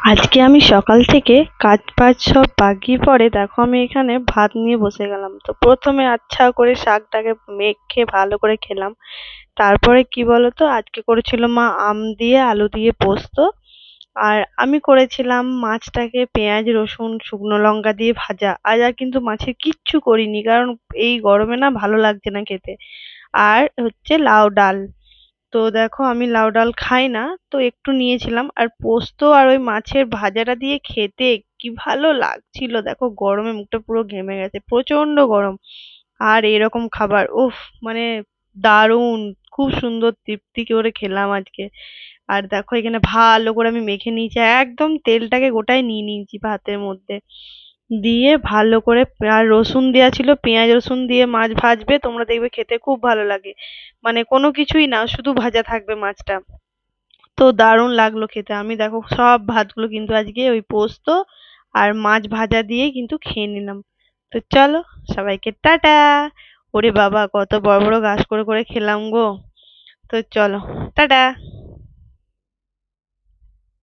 আজকে আমি সকাল থেকে কাজ বাজ সব বাগিয়ে পরে দেখো আমি এখানে ভাত নিয়ে বসে গেলাম। তো প্রথমে আচ্ছা করে শাকটাকে মেখে ভালো করে খেলাম। তারপরে কি বলতো, আজকে করেছিল মা আম দিয়ে আলু দিয়ে পোস্ত। আর আমি করেছিলাম মাছটাকে পেঁয়াজ রসুন শুকনো লঙ্কা দিয়ে ভাজা। আজ আর কিন্তু মাছের কিচ্ছু করিনি, কারণ এই গরমে না ভালো লাগছে না খেতে। আর হচ্ছে লাউ ডাল। তো দেখো আমি লাউ ডাল খাই না, তো একটু নিয়েছিলাম। আর পোস্ত আর ওই মাছের ভাজাটা দিয়ে খেতে কি ভালো লাগছিল, দেখো গরমে মুখটা পুরো ঘেমে গেছে, প্রচন্ড গরম। আর এরকম খাবার উফ, মানে দারুণ, খুব সুন্দর তৃপ্তি করে খেলাম আজকে। আর দেখো এখানে ভালো করে আমি মেখে নিয়েছি, একদম তেলটাকে গোটায় নিয়ে নিয়েছি ভাতের মধ্যে দিয়ে ভালো করে। আর রসুন দেওয়া ছিল, পেঁয়াজ রসুন দিয়ে মাছ ভাজবে, তোমরা দেখবে খেতে খুব ভালো লাগে। মানে কোনো কিছুই না, শুধু ভাজা থাকবে মাছটা। তো দারুণ লাগলো খেতে। আমি দেখো সব ভাতগুলো কিন্তু আজকে ওই পোস্ত আর মাছ ভাজা দিয়ে কিন্তু খেয়ে নিলাম। তো চলো, সবাইকে টাটা। ওরে বাবা, কত বড় বড় গাছ করে করে খেলাম গো। তো চলো, টাটা।